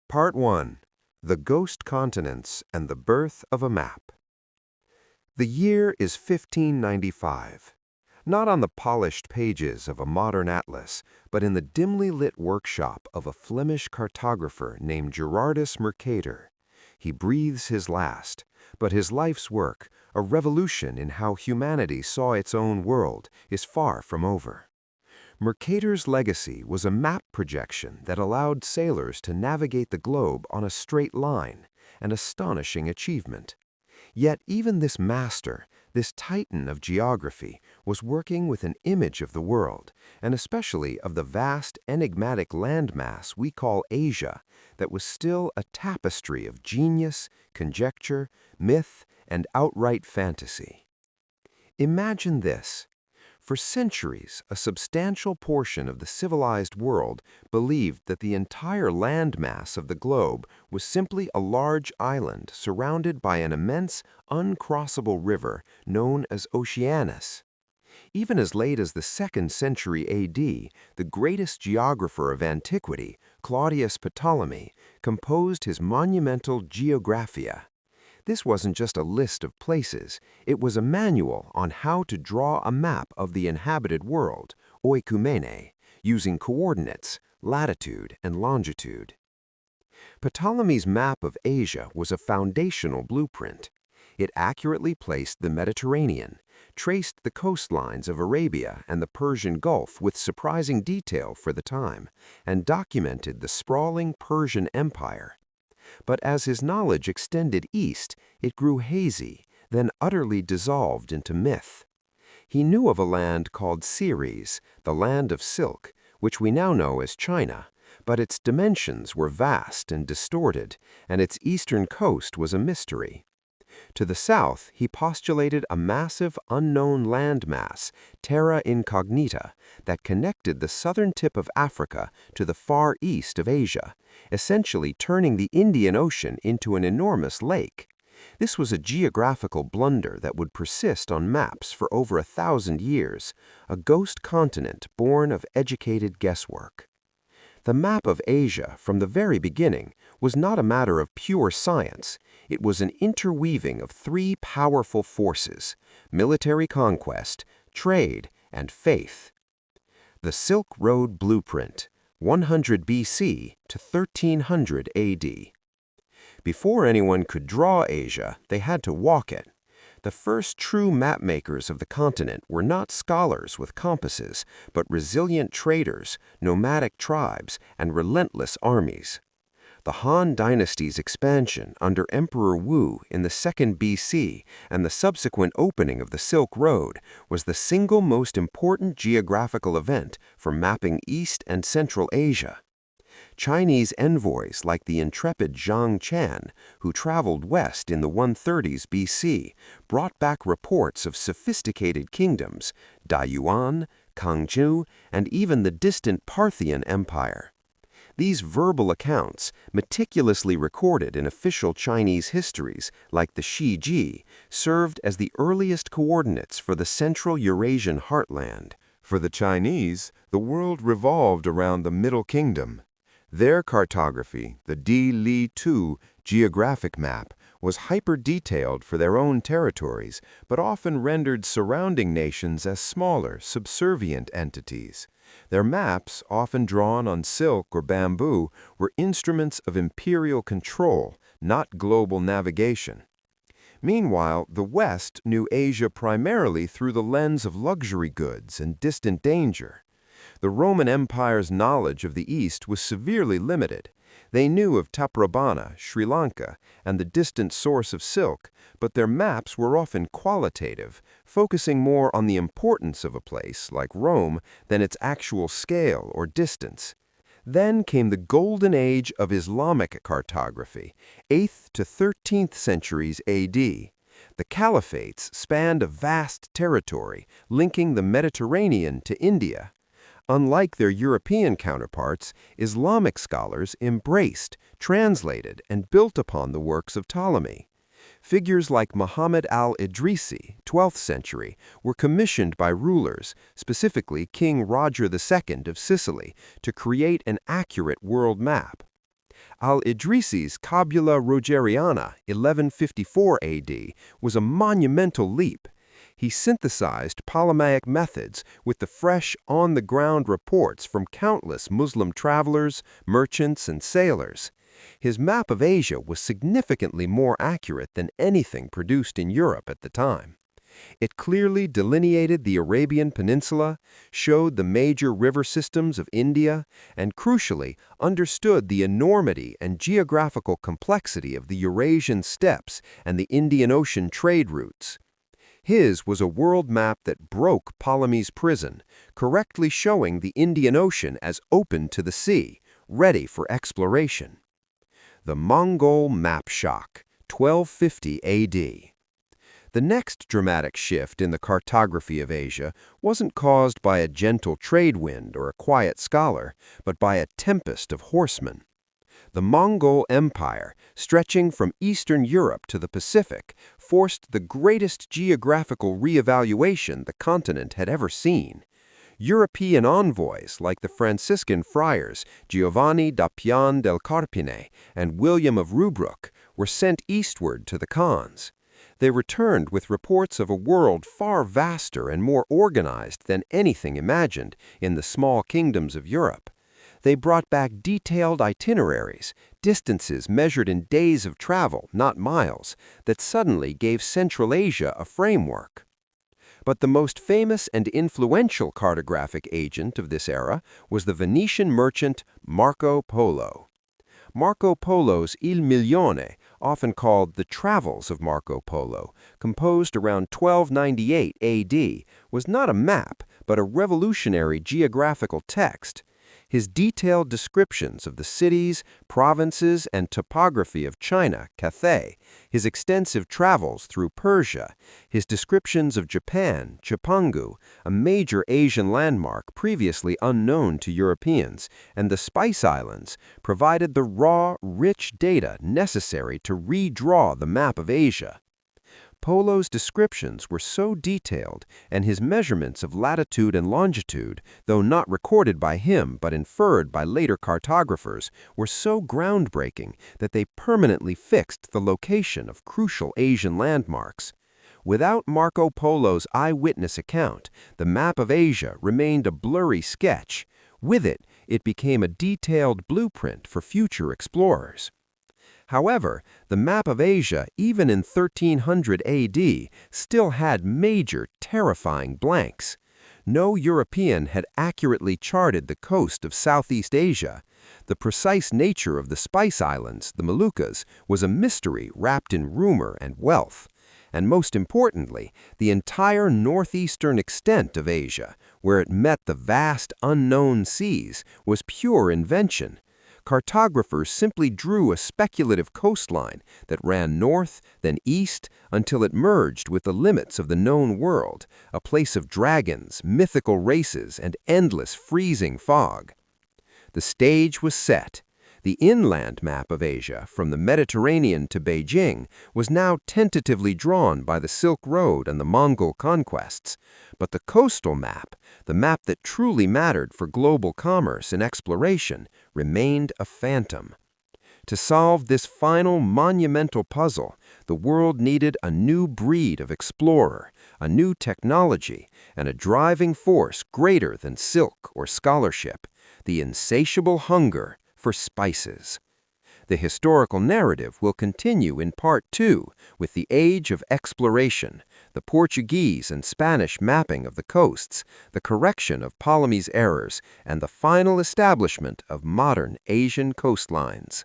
Part 1. The Ghost Continents and the Birth of a Map. The year is 1595. Not on the polished pages of a modern atlas, but in the dimly lit workshop of a Flemish cartographer named Gerardus Mercator. He breathes his last, but his life's work, a revolution in how humanity saw its own world, is far from over. Mercator's legacy was a map projection that allowed sailors to navigate the globe on a straight line, an astonishing achievement. Yet even this master, this titan of geography, was working with an image of the world, and especially of the vast, enigmatic landmass we call Asia, that was still a tapestry of genius, conjecture, myth, and outright fantasy. Imagine this. For centuries, a substantial portion of the civilized world believed that the entire landmass of the globe was simply a large island surrounded by an immense, uncrossable river known as Oceanus. Even as late as the 2nd century A.D., the greatest geographer of antiquity, Claudius Ptolemy, composed his monumental Geographia. This wasn't just a list of places, it was a manual on how to draw a map of the inhabited world, oikumene, using coordinates, latitude and longitude. Ptolemy's map of Asia was a foundational blueprint. It accurately placed the Mediterranean, traced the coastlines of Arabia and the Persian Gulf with surprising detail for the time, and documented the sprawling Persian Empire. But as his knowledge extended east, it grew hazy, then utterly dissolved into myth. He knew of a land called Ceres, the land of silk, which we now know as China, but its dimensions were vast and distorted, and its eastern coast was a mystery. To the south, he postulated a massive unknown landmass, terra incognita, that connected the southern tip of Africa to the far east of Asia, essentially turning the Indian Ocean into an enormous lake. This was a geographical blunder that would persist on maps for over 1,000 years, a ghost continent born of educated guesswork. The map of Asia, from the very beginning, was not a matter of pure science. It was an interweaving of three powerful forces: military conquest, trade, and faith. The Silk Road Blueprint, 100 BC to 1300 AD. Before anyone could draw Asia, they had to walk it. The first true mapmakers of the continent were not scholars with compasses, but resilient traders, nomadic tribes, and relentless armies. The Han Dynasty's expansion under Emperor Wu in the 2nd BC and the subsequent opening of the Silk Road was the single most important geographical event for mapping East and Central Asia. Chinese envoys like the intrepid Zhang Quan, who traveled west in the 130s BC, brought back reports of sophisticated kingdoms, Dayuan, Kangzhou, and even the distant Parthian Empire. These verbal accounts, meticulously recorded in official Chinese histories like the Shiji, served as the earliest coordinates for the Central Eurasian heartland. For the Chinese, the world revolved around the Middle Kingdom. Their cartography, the Di Li Tu geographic map, was hyper-detailed for their own territories, but often rendered surrounding nations as smaller, subservient entities. Their maps, often drawn on silk or bamboo, were instruments of imperial control, not global navigation. Meanwhile, the West knew Asia primarily through the lens of luxury goods and distant danger. The Roman Empire's knowledge of the East was severely limited. They knew of Taprabana, Sri Lanka, and the distant source of silk, but their maps were often qualitative, focusing more on the importance of a place, like Rome, than its actual scale or distance. Then came the golden age of Islamic cartography, 8th to 13th centuries A.D. The caliphates spanned a vast territory, linking the Mediterranean to India. Unlike their European counterparts, Islamic scholars embraced, translated, and built upon the works of Ptolemy. Figures like Muhammad al-Idrisi, 12th century, were commissioned by rulers, specifically King Roger II of Sicily, to create an accurate world map. Al-Idrisi's Tabula Rogeriana, 1154 AD, was a monumental leap. He synthesized Ptolemaic methods with the fresh, on-the-ground reports from countless Muslim travelers, merchants, and sailors. His map of Asia was significantly more accurate than anything produced in Europe at the time. It clearly delineated the Arabian Peninsula, showed the major river systems of India, and crucially, understood the enormity and geographical complexity of the Eurasian steppes and the Indian Ocean trade routes. His was a world map that broke Ptolemy's prison, correctly showing the Indian Ocean as open to the sea, ready for exploration. The Mongol Map Shock, 1250 AD. The next dramatic shift in the cartography of Asia wasn't caused by a gentle trade wind or a quiet scholar, but by a tempest of horsemen. The Mongol Empire, stretching from Eastern Europe to the Pacific, forced the greatest geographical reevaluation the continent had ever seen. European envoys like the Franciscan friars Giovanni da Pian del Carpine and William of Rubruck were sent eastward to the Khans. They returned with reports of a world far vaster and more organized than anything imagined in the small kingdoms of Europe. They brought back detailed itineraries, distances measured in days of travel, not miles, that suddenly gave Central Asia a framework. But the most famous and influential cartographic agent of this era was the Venetian merchant Marco Polo. Marco Polo's Il Milione, often called the Travels of Marco Polo, composed around 1298 AD, was not a map, but a revolutionary geographical text. His detailed descriptions of the cities, provinces, and topography of China, Cathay, his extensive travels through Persia, his descriptions of Japan, Chipangu, a major Asian landmark previously unknown to Europeans, and the Spice Islands, provided the raw, rich data necessary to redraw the map of Asia. Polo's descriptions were so detailed, and his measurements of latitude and longitude, though not recorded by him but inferred by later cartographers, were so groundbreaking that they permanently fixed the location of crucial Asian landmarks. Without Marco Polo's eyewitness account, the map of Asia remained a blurry sketch. With it, it became a detailed blueprint for future explorers. However, the map of Asia, even in 1300 AD, still had major, terrifying blanks. No European had accurately charted the coast of Southeast Asia. The precise nature of the Spice Islands, the Moluccas, was a mystery wrapped in rumor and wealth. And most importantly, the entire northeastern extent of Asia, where it met the vast unknown seas, was pure invention. Cartographers simply drew a speculative coastline that ran north, then east, until it merged with the limits of the known world, a place of dragons, mythical races, and endless freezing fog. The stage was set. The inland map of Asia, from the Mediterranean to Beijing, was now tentatively drawn by the Silk Road and the Mongol conquests. But the coastal map, the map that truly mattered for global commerce and exploration, remained a phantom. To solve this final monumental puzzle, the world needed a new breed of explorer, a new technology, and a driving force greater than silk or scholarship, the insatiable hunger for spices. The historical narrative will continue in Part 2 with the Age of Exploration, the Portuguese and Spanish mapping of the coasts, the correction of Ptolemy's errors, and the final establishment of modern Asian coastlines.